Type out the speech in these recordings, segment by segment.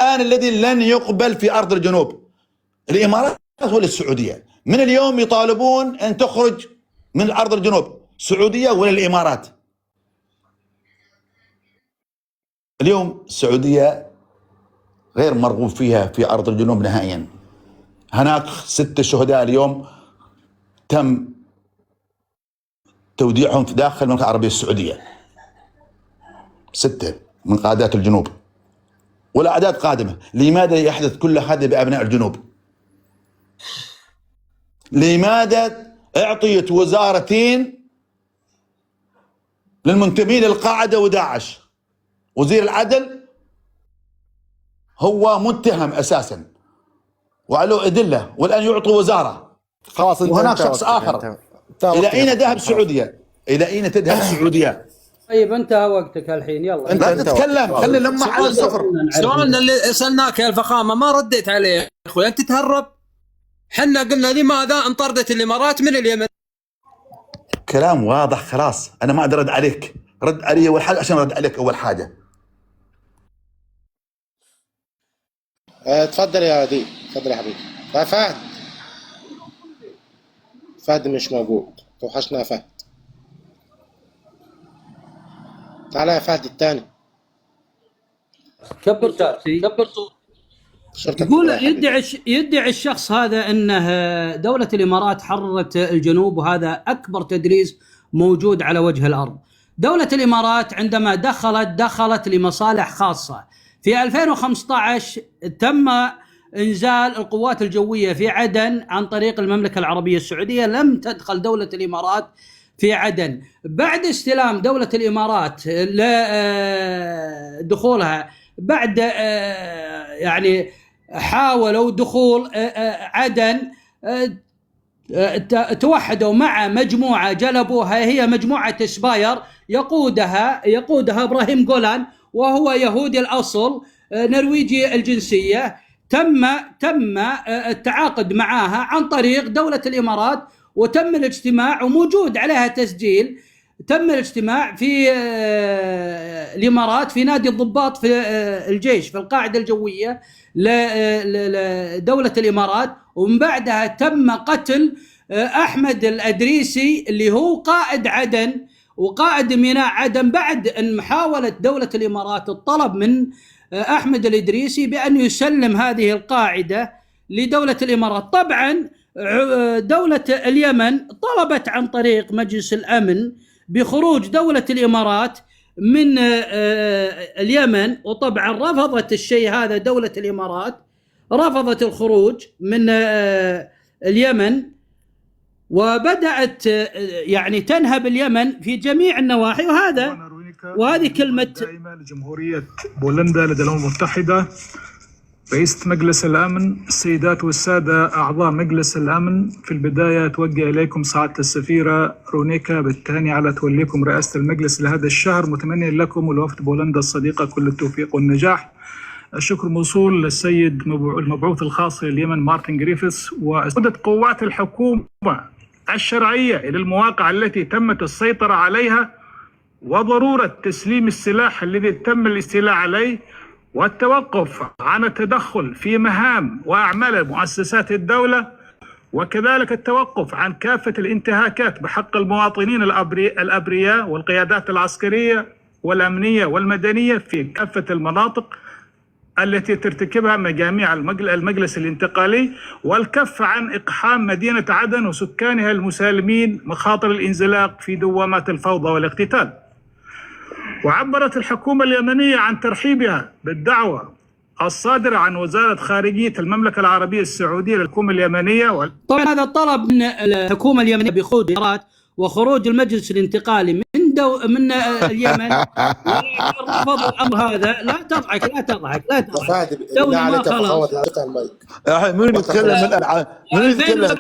الآن الذي لن يقبل في أرض الجنوب الإمارات ولا السعودية؟ من اليوم يطالبون أن تخرج من أرض الجنوب، السعودية ولا الإمارات؟ اليوم السعودية غير مرغوب فيها في أرض الجنوب نهائيا. هناك 6 شهداء اليوم تم توديعهم في داخل المملكة العربية السعودية، 6 من قادات الجنوب، والأعداد قادمة. لماذا يحدث كل هذا بأبناء الجنوب؟ لماذا أعطيت وزارتين للمنتمين للقاعدة وداعش؟ وزير العدل هو متهم أساسا وعليه أدلة، والآن يعطوا وزارة. خلاص وهناك شخص آخر. إلى أين ذهب السعودية؟ إلى أين تذهب السعودية؟ طيب انتهى وقتك الحين، يلا انت تتكلم، خلي لما على الصفر. سؤالنا اللي سألناك يا الفخامة ما رديت عليه يا اخوي، انت تهرب. حنا قلنا لماذا انطردت الامارات من اليمن؟ كلام واضح خلاص، انا ما اقدر ارد عليك. رد علي اول حاجه عشان ارد عليك اول حاجه. تفضل يا دي، تفضل يا حبيبي. فهد، فهد مش موجود، توحشنا يا فهد. تعالى يا فهد الثاني. كبر صوت. يقول يدعي الشخص هذا انه دولة الامارات حررت الجنوب، وهذا اكبر تدليس موجود على وجه الارض. دولة الامارات عندما دخلت لمصالح خاصة. في 2015 تم انزال القوات الجوية في عدن عن طريق المملكة العربية السعودية، لم تدخل دولة الامارات في عدن. بعد استلام دولة الامارات لدخولها، بعد يعني حاولوا دخول عدن، توحدوا مع مجموعة جلبوها، هي مجموعة سباير يقودها إبراهيم جولان، وهو يهودي الأصل نرويجي الجنسية. تم التعاقد معها عن طريق دولة الإمارات، وتم الاجتماع وموجود عليها تسجيل. تم الاجتماع في الإمارات في نادي الضباط في الجيش في القاعدة الجوية لدولة الإمارات، ومن بعدها تم قتل أحمد الأدريسي اللي هو قائد عدن وقائد ميناء عدن، بعد أن حاولت دولة الإمارات الطلب من أحمد الإدريسي بأن يسلم هذه القاعدة لدولة الإمارات. طبعا دولة اليمن طلبت عن طريق مجلس الأمن بخروج دولة الإمارات من اليمن، وطبعا رفضت الشيء هذا. دولة الإمارات رفضت الخروج من اليمن، وبدأت يعني تنهب اليمن في جميع النواحي. وهذه كلمة دائمة لجمهورية بولندا لدى الأمم المتحدة. رئيسة مجلس الأمن، السيدات والسادة أعضاء مجلس الأمن، في البداية أتوجه إليكم سعادة السفيرة رونيكا بالتهاني على توليكم رئاسة المجلس لهذا الشهر، متمنيا لكم ولوفد بولندا الصديقة كل التوفيق والنجاح. الشكر موصول للسيد المبعوث الخاص لليمن مارتن جريفيث، وأسودت قوات الحكومة الشرعية إلى المواقع التي تمت السيطرة عليها، وضرورة تسليم السلاح الذي تم الاستيلاء عليه، والتوقف عن التدخل في مهام وأعمال مؤسسات الدولة، وكذلك التوقف عن كافة الانتهاكات بحق المواطنين الأبرياء والقيادات العسكرية والأمنية والمدنية في كافة المناطق التي ترتكبها مجاميع المجلس الانتقالي، والكف عن إقحام مدينة عدن وسكانها المسالمين مخاطر الانزلاق في دوامات الفوضى والاقتتال. وعبرت الحكومة اليمنية عن ترحيبها بالدعوة الصادرة عن وزارة خارجية المملكة العربية السعودية للحكومة اليمنية. طبعا هذا الطلب من الحكومة اليمنية بخروج الإمارات وخروج المجلس الانتقالي من اليمن، ورفضوا الأمر هذا. لا تضحك. دولة ما خلاص. من يتكلم الآن؟ من يتكلم؟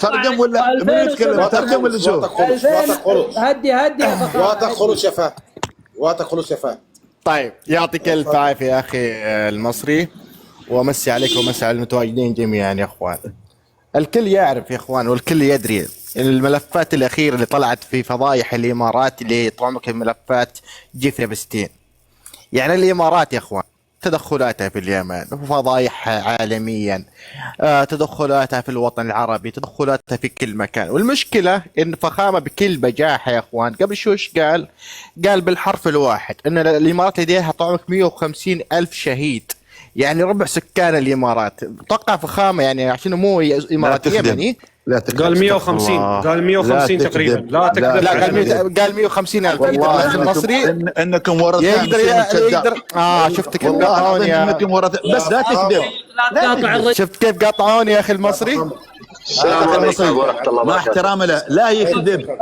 ترجم ولا شو؟ هدي واتخلص يا فهد. طيب يعطيك الف عافية يا أخي المصري، ومسي عليك ومسي على المتواجدين جميعا يا أخوان. الكل يعرف يا أخوان والكل يدري الملفات الأخيرة اللي طلعت في فضايح الإمارات اللي طلعوا ملفات جيفري بستين. يعني الإمارات يا أخوان تدخلاتها في اليمن، فضايحها عالميا، تدخلاتها في الوطن العربي، تدخلاتها في كل مكان. والمشكلة إن فخامة بكل بجاحة يا أخوان قبل شوش قال بالحرف الواحد إن الإمارات لديها طعمك 150 ألف شهيد، يعني ربع سكان الإمارات. توقع فخامة يعني عشان مو إمارات يمني لا تكذب. قال 150 قال 150 لا تقريبا. تكذب. لا تكذب. قال 150 ألف. والله يقدر المصري انكم ورثاء يقدر شفت كيف والله قاطعوني العظيم انكم ورثاء، بس لا تكذب. لا تقاطع الرجال. شفت كيف قاطعوني يا أخي المصري. السلام عليكم ورحمة الله مع وبركاته. احترامي له لا يكذب.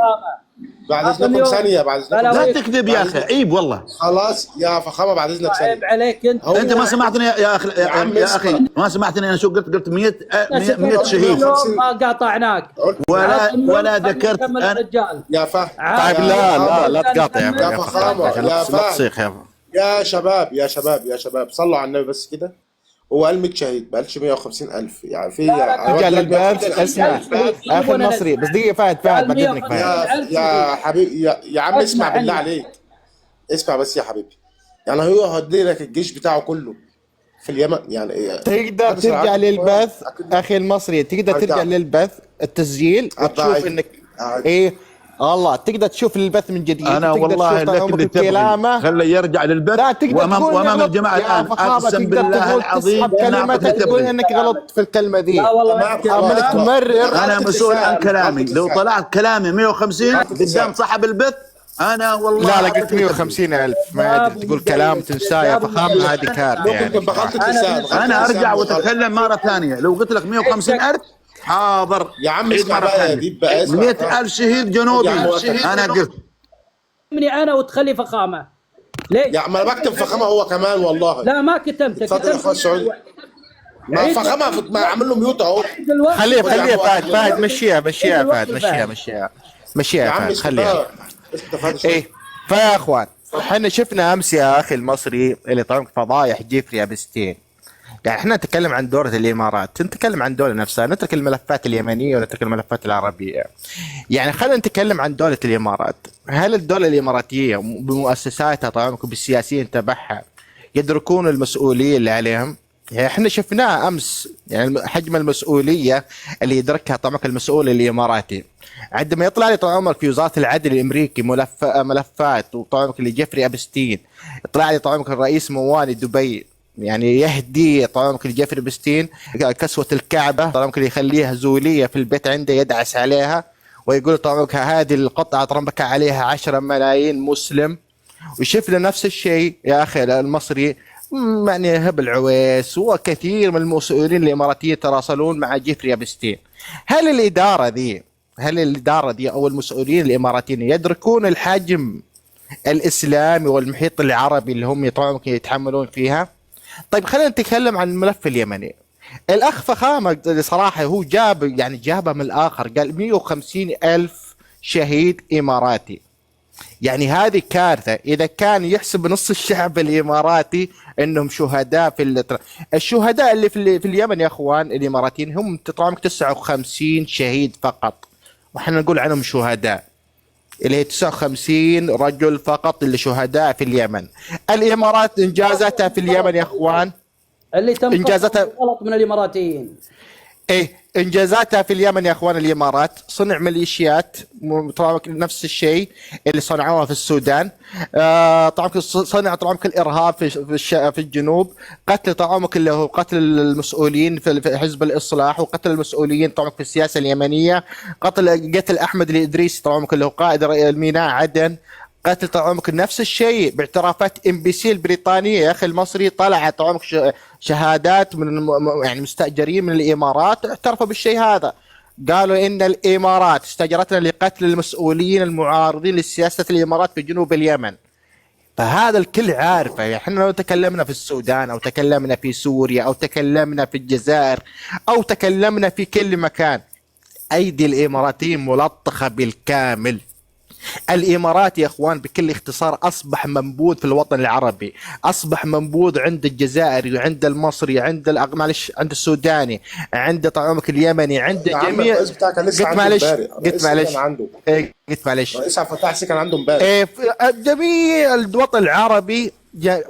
بعد اذنكم ثانيه، بعد اذنكم لا تكذب يا اخي، عيب والله. خلاص يا فخامه بعد اذنك عيب ثانيه. عليك انت. انت ما سمعتني يا اخي عم يا اسمع. اخي، ما سمعتني انا شو قلت 100 شهيد اليوم ما قاطعناك. ولا ذكرت كمل أنا. الرجال. يا فهد طيب لا تقاطع يا يا فخامة، فخامة، يا لا فهد. تصيخ يا يا شباب يا شباب يا شباب، صلوا على النبي بس كده. هو قال 100 شهيد، ما قالش 150 ألف. يعني في رجال البث اسمع اخي المصري بس دقيقه فهد بعد اذنك فهد. يا حبيبي يا عم اسمع بالله عليك، اسمع بس يا حبيبي. يعني هو هدي لك الجيش بتاعه كله في اليمن، يعني تقدر ترجع للبث اخي المصري، تقدر ترجع للبث التسجيل وتشوف انك ايه الله تقدر تشوف البث من جديد. انا والله لك اللي تبغي خليه يرجع للبث وامام الجماعه الان. اقسم بالله العظيم كلمه تقول انك غلط في الكلمه ذي. لا والله عمالك تمرر. انا مسؤول عن كلامي، لو طلعت كلامي 150 قدام صاحب البث انا والله لا قلت 150 ألف، ما ادري تقول كلام تنساه يا فخامه، هذه كارثه يعني. انا ارجع واتكلم مره ثانيه. لو قلت لك 150 ألف حاضر يا عم اسمع بقى، دي بقى اسمع. 100 ألف شهيد جنوبي انا قلت مني انا وتخلي فخامه. ليش؟ يا عم انا بكتب فخامه هو كمان والله. لا ما كتمت. اتفضل يا اخويا السعودي. ما فخامه ما عامل له ميوت اهو. خليه فهد مشيها فهد مشيها يا عم فهد اسكت خليها. بقى. اسكت يا فهد. ايه فيا اخوان احنا شفنا امس يا اخي المصري اللي طبعا فضايح جيفري ابستين. يعني احنا نتكلم عن دولة الامارات، نتكلم عن دولة نفسها، نترك الملفات اليمنية ونترك الملفات العربية. يعني خلينا نتكلم عن دولة الامارات. هل الدولة الاماراتية بمؤسساتها طبعا بالسياسيين تبعها يدركون المسؤولية اللي عليهم؟ يعني احنا شفناه امس، يعني حجم المسؤوليه اللي يدركها طبعا المسؤول الاماراتي عندما يطلع لي طبعا في وزاره العدل الامريكي ملفات، وطبعا لجيفري ابستين يطلع لي طبعا الرئيس مواني دبي يعني يهدي طبعا لجيفري ابستين كسوه الكعبه، طبعا يخليها زوليه في البيت عنده يدعس عليها ويقول طبعا هذه القطعه طبعا عليها 10 ملايين مسلم. وشفنا نفس الشيء يا اخي المصري يعني هبل عويس وكثير من المسؤولين الاماراتيين يتراسلون مع جيفري ابستين. هل الاداره دي او المسؤولين الاماراتيين يدركون الحجم الاسلامي والمحيط العربي اللي هم يتحملون فيها؟ طيب خلينا نتكلم عن الملف اليمني. الاخ فخامه صراحه هو جابها من الاخر، قال 150 ألف شهيد اماراتي. يعني هذه كارثة. إذا كان يحسب نص الشعب الإماراتي أنهم شهداء الشهداء اللي في اليمن يا أخوان الإماراتيين هم طبعا 59 شهيد فقط، وحنا نقول عنهم شهداء، اللي هي 59 رجل فقط اللي شهداء في اليمن. الإمارات إنجازاتها في اليمن يا أخوان اللي تم إنجازاتها غلط من الاماراتيين. انجازاتها في اليمن يا اخوان الامارات صنع ميليشيات طبعا نفس الشيء اللي صنعوها في السودان. طبعا صنع طبعا الارهاب في الجنوب، قتل طبعا اللي هو قتل المسؤولين في حزب الاصلاح، وقتل المسؤولين طبعا في السياسه اليمنيه، قتل احمد الادريسي طبعا اللي هو قائد الميناء عدن، قتل طبعا نفس الشيء باعترافات MBC البريطانيه يا اخي المصري. طلعت طبعا شهادات من يعني مستاجرين من الامارات اعترفوا بالشيء هذا، قالوا ان الامارات استاجرتنا لقتل المسؤولين المعارضين لسياسه الامارات في جنوب اليمن. فهذا الكل عارفه. يعني احنا لو تكلمنا في السودان او تكلمنا في سوريا او تكلمنا في الجزائر او تكلمنا في كل مكان، ايدي الاماراتيين ملطخه بالكامل. الامارات يا اخوان بكل اختصار اصبح منبوذ في الوطن العربي، اصبح منبوذ عند الجزائري وعند المصري عند معلش عند السوداني عند طعامك اليمني عند جميع. قلت معلش رئيس عبد الفتاح السيسي كان عنده امبارح. جميع الوطن العربي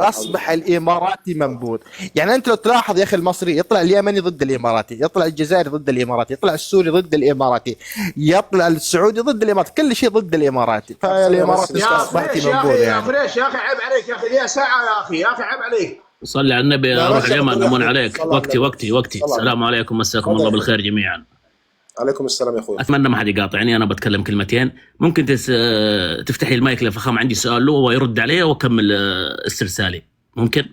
اصبح الاماراتي منبوذ. يعني انت لو تلاحظ يا اخي المصري يطلع اليمني ضد الاماراتي، يطلع الجزائري ضد الاماراتي، يطلع السوري ضد الاماراتي، يطلع السعودي ضد الاماراتي، كل شيء ضد الاماراتي. فالاماراتي اصبحت منبوذ. يا فريش يا اخي عيب عليك يا اخي، ليها ساعه يا اخي، يا اخي عيب عليك. صلي على النبي. اروح اليمن امون عليك. وقتي. السلام عليكم، مساكم الله بالخير جميعا. عليكم السلام يا اخوي. اتمنى ما حد يقاطعني، انا بتكلم كلمتين. ممكن تفتحي المايك لفخامه، عندي سؤال له ويرد عليه واكمل استرسالي. ممكن؟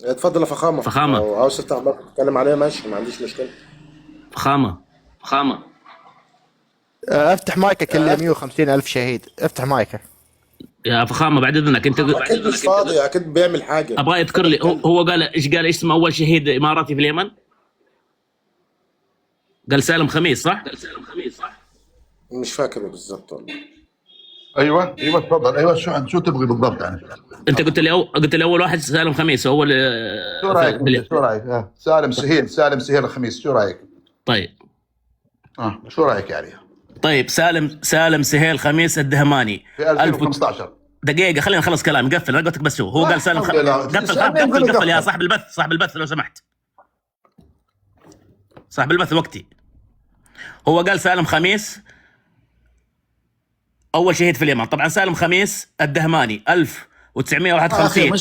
اتفضل يا فخامه. لو عاوز تفتح المايك تتكلم عليه ماشي، ما عنديش مشكله. فخامه افتح مايكك اللي 150,000 شهيد، افتح مايكك يا فخامه بعد اذنك. انت اكيد مش فاضي، اكيد بيعمل حاجه. ابغى يذكر لي هو قال ايش اسمه اول شهيد اماراتي في اليمن؟ قال سالم خميس صح؟ مش فاكر بالضبط والله. ايوه تفضل. ايوه شو تبغي بالضبط يعني؟ انت قلت لي اول واحد سالم خميس هو شو رايك؟ سالم سهيل الخميس، شو رايك؟ طيب شو رايك يعني؟ طيب سالم سهيل خميس الدهماني في 2015. دقيقة خلينا نخلص كلام. قفل، انا قلت لك بس هو قال سالم قفل يا صاحب البث لو سمحت. صاحب البث وقتي. هو قال سالم خميس اول شهيد في اليمن. طبعا سالم خميس الدهماني 1951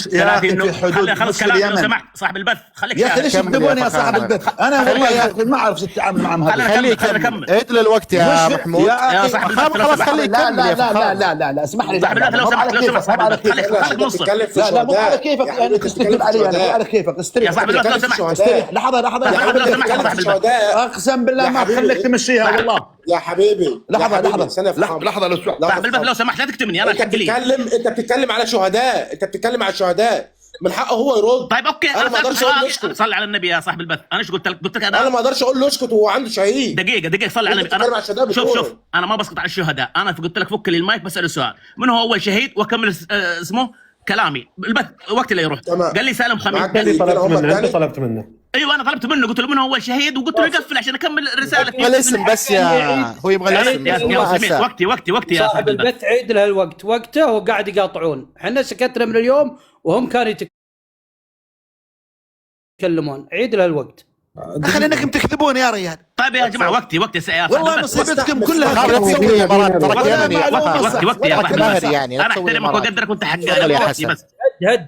خلينا خلص كلام لو سمحت. صاحب البث خليك يا اخي ليش تكذبون يا صاحب البث؟ انا والله يا اخي ما اعرف التعامل معهم هذول. خليك اكمل. ادل الوقت يا محمود. يا صاحب البث خلاص خليه يكمل. لا اسمح لي. صاحب البث لو سمحت خليك نص. لا مو على كيفك يعني تستكذب علي. انا على كيفك استريح. يا صاحب البث لو سمحت استريح. لحظه اقسم بالله ما خليك تمشيها والله يا حبيبي. لحظه لو صاحب البث لو سمحت لا تكتمني. انا انت بتتكلم على شهداء، انت بتتكلم على الشهداء، من حقه هو يرد. طيب اوكي انا ما اقدرش اقول له اسكت. صلي على النبي يا صاحب البث. انا ايش قلت لك انا ما اقدرش اقول له اسكت وهو عنده شهيد. دقيقه صلي على النبي. انا شوف انا ما بسقط على الشهداء. انا قلت لك فك لي المايك بساله سؤال، من هو اول شهيد واكمل اسمه كلامي. البث وقت اللي يروح قال لي سالم خميس. انت طلبت منه. ايوه انا طلبت منه، قلت له من هو اول شهيد وقلت له يقفل عشان اكمل الرساله. يبغى الاسم بس هو يبغى الاسم. وقتي يا صاحب البث عيد له الوقت وقته وقاعد يقاطعون. احنا سكتنا من اليوم وهم كانوا يتكلمون. عيد له الوقت. دخل انكم تكذبون يا ريال. طيب يا جماعه وقتي يا والله مصيبتكم كلها وقتي يا صاحبي. يعني انا احترمك واقدرك وانت حقاني. بس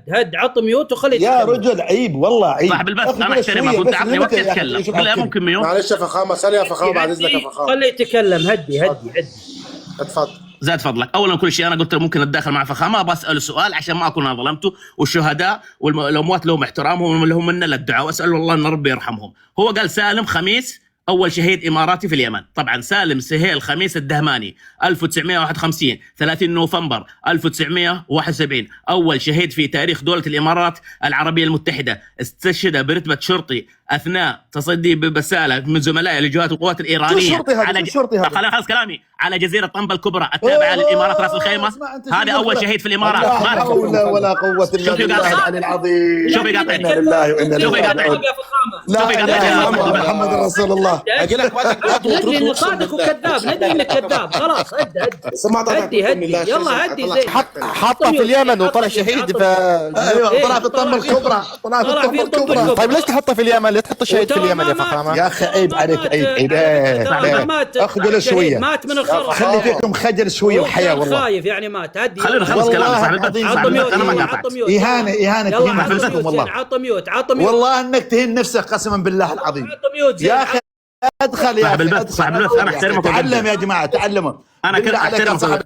هد عط ميوت وخلي يا رجل عيب والله عيب. صاحب البث انا احترمك وانت عطني وقت اتكلم. لا ممكن ميوت. معلش يا فخامه ثانيه يا فخامه بعد اذنك يا فخامه. خليه يتكلم. هدي اتفضل. زاد فضلك. اولا كل شيء انا قلت له ممكن اتداخل مع فخامه، بساله سؤال عشان ما اكون انا ظلمته. والشهداء والاموات لهم احترامهم اللي هم منا للدعاء، واسال الله ان ربي يرحمهم. هو قال سالم خميس اول شهيد اماراتي في اليمن. طبعا سالم سهيل خميس الدهماني 1951 30 نوفمبر 1971 اول شهيد في تاريخ دوله الامارات العربيه المتحده. استشهد برتبه شرطي اثناء تصدي ببساله من زملائه لجهات القوات الايرانيه خلينا خلص كلامي على جزيره طنبا الكبرى التابعه للامارات راس الخيمه. هذا اول شهيد في الامارات. لا حول ولا قوه الا بالله العلي العظيم. شوف يقاطعني. انا لله وانا اليه راجعون. لا محمد رسول الله. اجي لك وقت ندري انه صادق وكذاب. ندري انك كذاب. خلاص هدي يلا هدي زين. حطه في اليمن وطلع شهيد. ايوه طلع في الطنبه الكبرى. طيب ليش تحطه في اليمن؟ ليش تحط شهيد في اليمن يا فخامه؟ يا اخي عيب عليك عيب. اخجل شويه. مات من الخرف. خلي فيكم خجل شويه وحياه والله. خايف يعني مات. هدي خلينا نخلص كلام صاحب البث. انا ما قاطعت. اهانه تهين نفسكم والله. عط ميوت والله انك تهين نفسك قسما بالله العظيم. يا اخي ادخل يا اخي. صاحب البث انا احترمك. تعلم يا جماعه تعلموا. انا كنت احترمكم.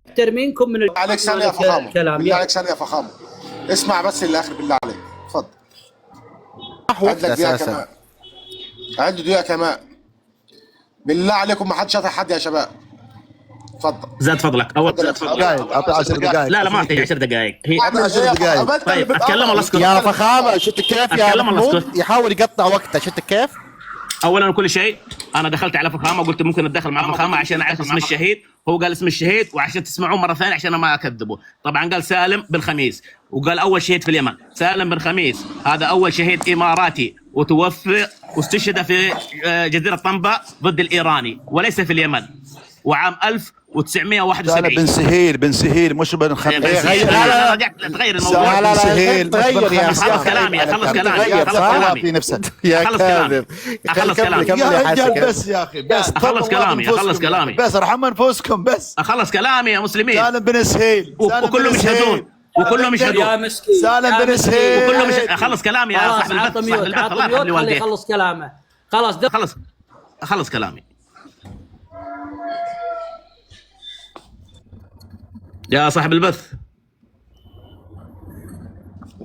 احترمينكم من عليك ثانيه يا فخامه. بالله عليك ثانيه يا فخامه. اسمع بس الاخر بالله عليك. اتفضل. عندي دقيقه كمان. بالله عليكم ما حدش شاطر حد يا شباب. اتفضل. زاد فضلك. اعطي 10 دقائق. لا ما اعطي 10 دقائق. هي 10 دقائق. طيب اتكلم ولا اسكت؟ يا فخامه شفت كيف يا محمود يحاول يقطع وقته. شفت كيف؟ اولا كل شيء انا دخلت على فخامه وقلت ممكن اتدخل مع فخامه عشان اعرف اسم الشهيد. هو قال اسم الشهيد وعشان تسمعوه مره ثانيه عشان ما اكذبه. طبعا قال سالم بن خميس وقال اول شهيد في اليمن. سالم بن خميس هذا اول شهيد اماراتي وتوفي واستشهد في جزيره طنبا ضد الايراني وليس في اليمن. وعام بن سهيل بن سهيل مش بن خميس. رجعت تغير الموضوع. لا سهيل تغير يا خلص كلامي خلص كلامي في نفسك يا كاذب. اخلص كلامي يا رجال بس يا اخي بس اخلص كلامي بس ارحم انفسكم بس اخلص كلامي يا مسلمين. سالم بن سهيل وكلهم يشهدون يا مسكين سالم بن سهيل وكلهم اخلص كلامي يا صاحب البث. الله يخلي والديك. خلص كلامه خلاص اخلص كلامي يا صاحب البث.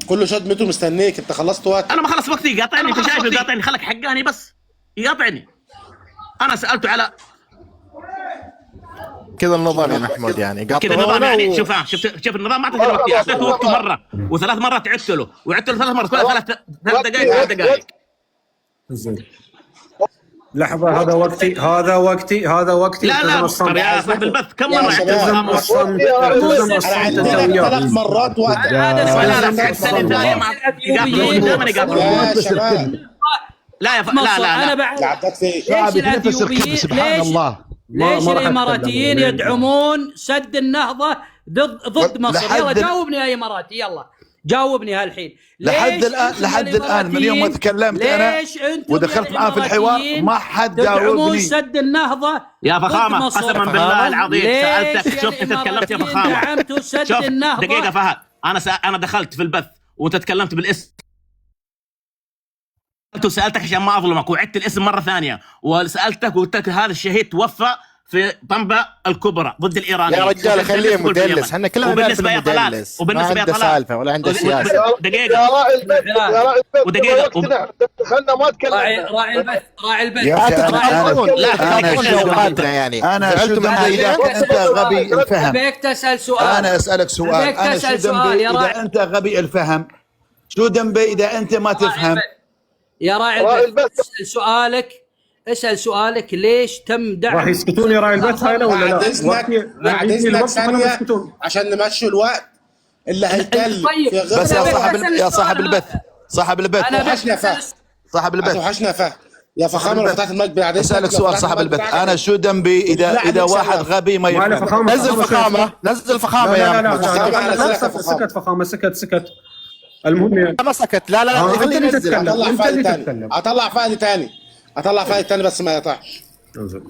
كله شدمته مستنيك، انت خلصت وقت. انا ما خلص وقتي، قاطعني. انت شايف قاطعني، خلك حقاني بس يقاطعني. انا سالته على كذا النظام يا محمود يعني كذا النظام يعني. شوف النظام ما اعطيته وقتي، اعطيته وقته مره وثلاث مرات عدت له وعدت له 3 مرات كلها 3 دقائق. زين لحظة، هذا وقتي. لا طب يا صاحب البث كم مرة عدت له؟ التزم الصمت انت وياه. 3 مرات وقت. لا سبحان الله. ليش الاماراتيين يدعمون سد النهضة ضد مصر؟ يلا جاوبني يا اماراتي، يلا جاوبني هالحين. لحد الان من يوم ما تكلمت انا ودخلت معاه في الحوار ما حد جاوبني. سد النهضة يا فخامة قسما بالله العظيم سألتك. شوف انت تكلمت يا فخامة. شوف دقيقة فهد، انا دخلت في البث وانت تكلمت بالاسم وسألتك عشان ما اظلمك وعدت الاسم مرة ثانية وسألتك وقلت لك هذا الشهيد توفى في طنبا الكبرى ضد الايرانيين. يا رجال خليه مدلس، احنا كلنا وبالنسبه يا طلال وبالنسبه يا طلال سالفه ولا عنده سياسه. دقيقه يا راعي البث ودقيقه دخلنا ما تكلم. راعي البث انا شو ذنبي اذا انت غبي الفهم؟ بيك تسال سؤال. انا اسالك سؤال. انا شو ذنبي اذا انت غبي الفهم؟ شو ذنبي اذا انت ما تفهم؟ يا راعي البث اسأل سؤالك ليش تم دعم؟ راح يسكتون يا راعي البث هاي ولا لا؟ بعد اذنك ثانية عشان نمشي الوقت اللي هيتكلم. بس يا صاحب البث وحشنا فهد يا فخامة. لو فتحت المايك بعد اذنك اسالك سؤال صاحب البث. انا شو ذنبي اذا واحد غبي ما يفهم؟ نزل فخامة يا محمود. سكت فخامة سكت. المهم ما سكت. لا خليه ينزل. اطلع فهد تاني بس ما يقطعش.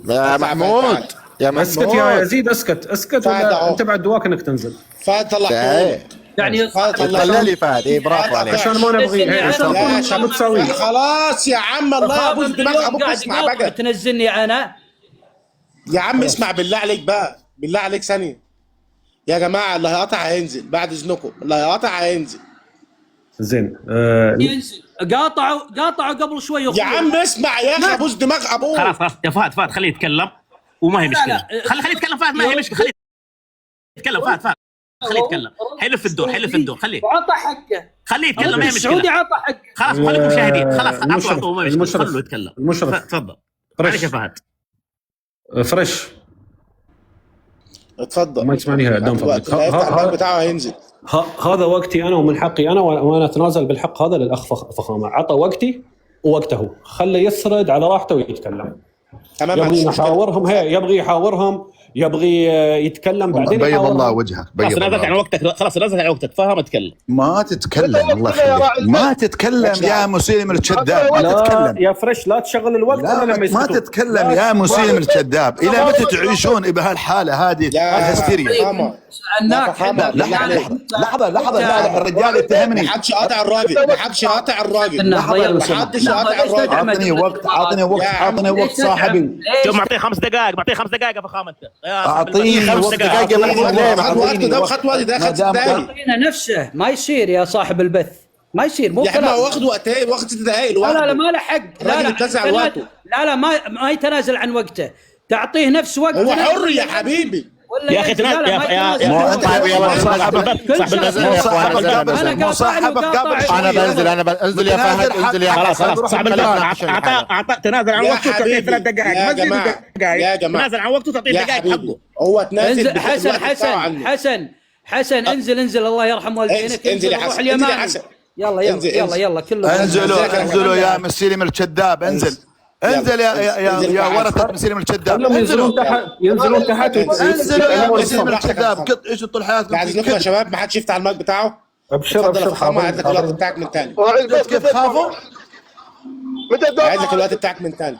يا محمود اسكت يا يزيد اسكت ولا انت بعد دواك انك تنزل. فهد طلع يعني طلع لي فهد. اي برافو عليك. عشان ما نبغي عشان متساويين. خلاص يا عم الله يبوس دماغ ابوك. اسمع بقى تنزلني انا يا عم. اسمع بالله عليك بقى، بالله عليك ثانية يا جماعة. اللي هيقطع هينزل بعد اذنكم. اللي هيقطع هينزل. زين ينزل. قاطعوا قبل شوي يا عم. اسمع يا اخي ابوس دماغ ابوك. خلاص يا فهد خليه يتكلم وما هي مشكلة. خليه يتكلم فهد، ما هي مشكلة. خليه يتكلم فهد خليه يتكلم. حلف في الدور خليه. عطى حقه. خليه يتكلم، ما هي مشكلة. السعودي عطى حقه. خلاص خليكم مشاهدين. خلاص عطوا ما هي مشكلة. خلوا يتكلم. المشرف تفضل. معلش يا فهد. فريش اتفضل. ما تسمعني قدام فضلك. الباب بتاعه هينزل. هذا وقتي انا ومن حقي انا وانا اتنازل بالحق هذا للاخ فخامه. عطى وقتي ووقته، خليه يسرد على راحته ويتكلم. يبغي يحاورهم يبغي يحاورهم، يبغي يتكلم بعدين بيض الله وجهك. خلاص نزلت عن وقتك. خلاص نزلت عن وقتك. فهم اتكلم. ما تتكلم الله يخليك. ما تتكلم يا مسلم الكذاب. ما تتكلم يا فريش. لا تشغل الوقت ولا لما ما تتكلم يا مسلم الكذاب. الى متى تعيشون بهالحاله هذه الهستيريا؟ لحظه لا الرجال يتهمني. ما حدش قاطع الراجل. اعطني وقت صاحبي. شوف معطيه 5 دقائق. يا فخامه. اعطيني 5 دقائق. اعطينا نفسه. ما يصير يا صاحب البث، ما يصير. مو كلام. واخد وقتين، واخد 6 دقائق. لا ما له حق. لا ما يتنازل عن وقته. تعطيه نفس وقت. هو حر يا حبيبي. يا اخي صاحبك قبل. انا بنزل يا فهد. انزل يا خلاص صاحب البث تنازل عن وقته تعطيه 3 دقائق. يا جماعه تنازل عن وقته تعطيه دقائق حقه. هو تنازل. حسن انزل الله يرحم والدينك. انزل يا حسن. يلا كله انزلوا يا مسلم الكذاب. انزل انزل يا ورثه مسلم الكذاب، خلهم ينزلون تحت، ينزلون تحت انزل يا مسلم الكذاب. ايش طول حياتكم بعد اذنكم يا شباب، ما حدش يفتح المايك بتاعه. ابشر اتفضل يا ابشر فخامه، عايز لك الوقت بتاعك من تاني. كيف خافوا؟ عايز لك الوقت بتاعك من تاني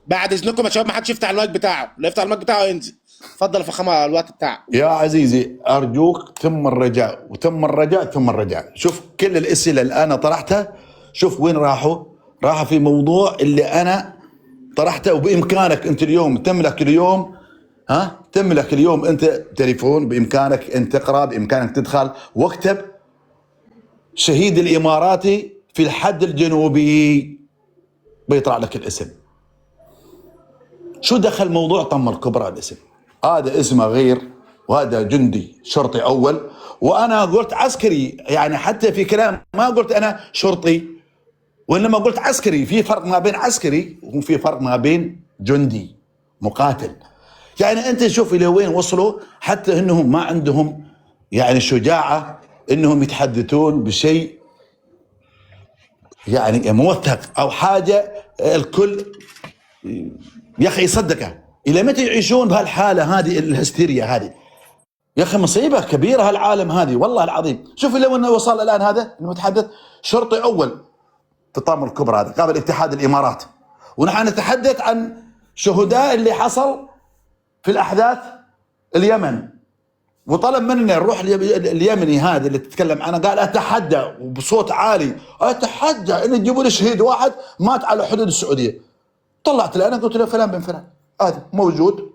بعد اذنكم يا شباب. ما حدش يفتح المايك بتاعه، اللي يفتح المايك بتاعه ينزل. اتفضل يا فخامه الوقت بتاعك. يا عزيزي ارجوك، ثم الرجاء وثم الرجاء ثم الرجاء. شوف كل الاسئله اللي انا طرحتها، شوف وين راحوا في موضوع اللي انا طرحته. وبامكانك انت اليوم تملك اليوم، تملك اليوم انت تليفون، بامكانك انت تقرا، بامكانك تدخل واكتب شهيد الاماراتي في الحد الجنوبي، بيطلع لك الاسم. شو دخل موضوع طم الكبرى الاسم؟ هذا اسمه غير، وهذا جندي شرطي اول، وانا قلت عسكري. يعني حتى في كلام ما قلت انا شرطي، وانما قلت عسكري. في فرق ما بين عسكري وفي فرق ما بين جندي مقاتل. يعني انت شوف الى وين وصلوا، حتى انهم ما عندهم يعني شجاعه انهم يتحدثون بشيء يعني موثق او حاجه الكل يا اخي يصدقه. الى متى يعيشون بهالحاله هذه الهستيريا هذه؟ يا اخي مصيبه كبيره هالعالم هذه والله العظيم. شوف لو انه وصل الان هذا المتحدث شرطي اول في طم الكبرى، هذا قابل اتحاد الامارات، ونحن نتحدث عن شهداء اللي حصل في الاحداث اليمن. وطلب مننا نروح اليمني هذا اللي تتكلم عنه، قال اتحدى وبصوت عالي، اتحدى ان تجيبوا لي شهيد واحد مات على حدود السعوديه. طلعت له انا قلت له فلان بن فلان، هذا موجود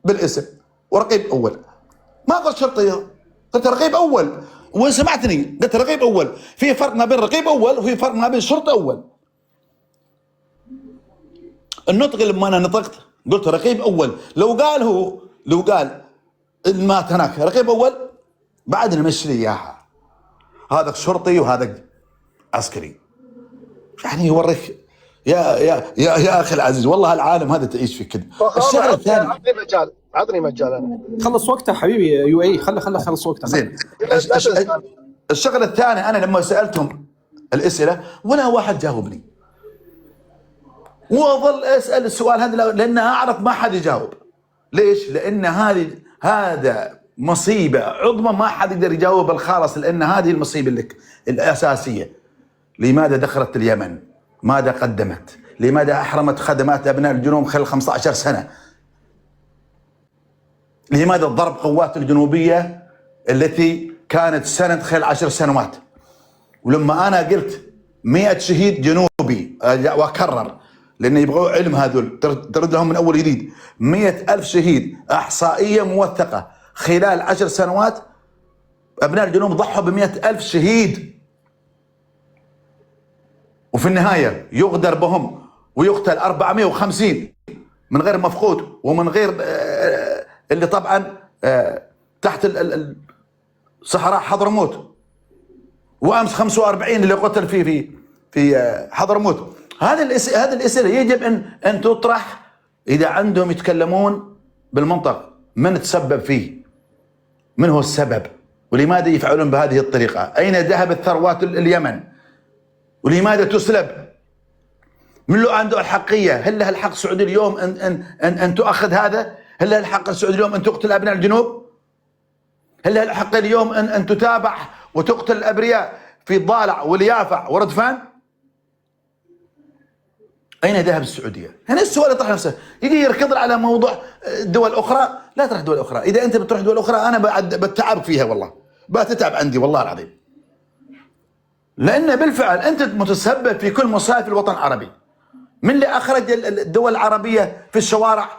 بالاسم ورقيب اول. ما قلت شرطي، قلت رقيب اول. وين سمعتني؟ قلت رقيب اول. في فرق ما بين رقيب اول وفي فرق ما بين شرطي اول. النطق لما انا نطقت قلت رقيب اول، لو قال مات هناك رقيب اول بعد نمشي لي اياها، هذا شرطي وهذا عسكري. يعني يوريك يا اخي العزيز، والله العالم هذا تعيش فيه كذا. الشغله الثانيه، عطني مجال انا خلص وقته حبيبي يو اي، خله خلص وقته. زين. الشغله الثانيه، انا لما سالتهم الاسئله ولا واحد جاوبني، واظل اسال السؤال هذا لان اعرف ما حد يجاوب. ليش؟ لان هذا مصيبه عظمى ما حد يقدر يجاوب الخالص، لان هذه المصيبه الاساسيه. لماذا دخلت اليمن؟ ماذا قدمت؟ لماذا احرمت خدمات ابناء الجنوب خلال 15 سنه؟ لماذا ضرب قوات الجنوبيه التي كانت سند خلال 10 سنوات؟ ولما انا قلت 100 شهيد جنوبي، واكرر لان يبغوا علم هذول، ترد لهم من اول جديد. 100,000 شهيد، احصائيه موثقه خلال 10 سنوات. ابناء الجنوب ضحوا ب100,000 شهيد، وفي النهايه يغدر بهم ويقتل 450 من غير مفقود ومن غير اللي طبعا تحت صحراء حضرموت، وامس 45 اللي قتل في حضرموت. هذه الاسئله يجب ان تطرح اذا عندهم يتكلمون بالمنطق. من تسبب فيه؟ من هو السبب؟ ولماذا يفعلون بهذه الطريقه؟ اين ذهبت ثروات اليمن؟ ولماذا تسلب؟ من له عنده الحقيه؟ هل له الحق السعودي اليوم ان تؤخذ هذا؟ هل له الحق السعودي اليوم ان تقتل ابناء الجنوب؟ هل له الحق اليوم ان تتابع وتقتل الابرياء في ضالع واليافع وردفان؟ اين ذهب السعوديه؟ هنا السؤال يطرح نفسه. يجي يركض على موضوع دول اخرى. لا تروح دول اخرى، اذا انت بتروح دول اخرى انا بتعبك فيها، والله بتتعب عندي والله العظيم. لان بالفعل انت متسبب في كل مصائب الوطن العربي. من اللي اخرج الدول العربيه في الشوارع؟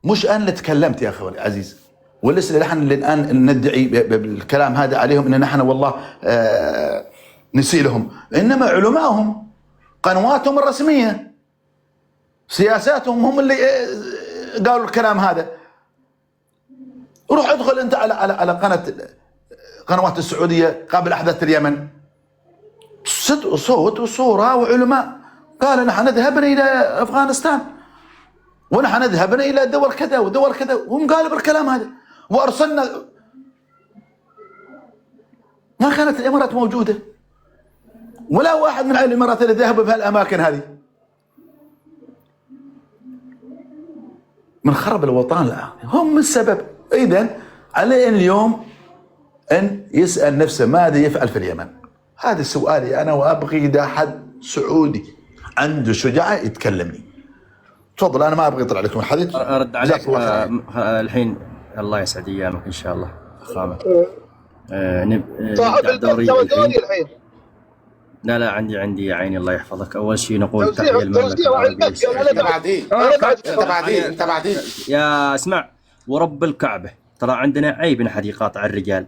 مش انا اللي تكلمت يا اخوي العزيز، ولسه اللي نحن الان ندعي بالكلام هذا عليهم ان نحن والله نسيء لهم، انما علمائهم، قنواتهم الرسميه، سياساتهم هم اللي قالوا الكلام هذا. روح ادخل انت على قنوات السعوديه قبل احداث اليمن، صوت وصوره وعلماء قال نحن ذهبنا الى افغانستان ونحن ذهبنا الى دول كذا ودول كذا، وهم قالوا بالكلام هذا وارسلنا. ما كانت الامارات موجوده، ولا واحد من أهل الإمارات اللي ذهبوا بهالأماكن هذه. من خرب الوطن الآن هم السبب. إذن عليه اليوم أن يسأل نفسه ماذا يفعل في اليمن. هذا سؤالي أنا، وأبغي إذا حد سعودي عنده شجاعة يتكلمني. تفضل، أنا ما أبغي أطلع لكم الحديث. أرد عليك الحين. الله يسعد أيامك إن شاء الله فخامة. صاحب الدوري الحين. لا عندي يا عيني الله يحفظك. أول شيء نقول تحية المملكة العربية السعودية. أنت بعدين يا اسمع، ورب الكعبة ترى عندنا عيب إن أحد يقاطع الرجال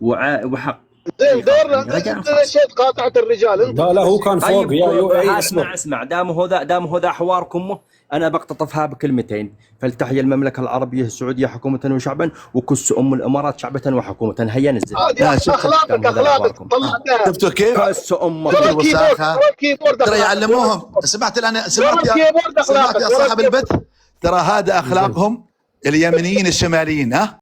وحق. زين دورنا انت شيء قاطعة الرجال انت. لا هو كان فوق. يا اسمع دام هو ذا حواركم، انا بقتطفها بكلمتين. فلتحيا المملكه العربيه السعوديه حكومه وشعبا، وكس الامارات شعبه وحكومه. هيا نزل. اخلاقك طلعتها. شفتوا كيف؟ كس ترى يعلموهم. سمعت يا صاحب البث، ترى هذا اخلاقهم اليمنيين الشماليين. ها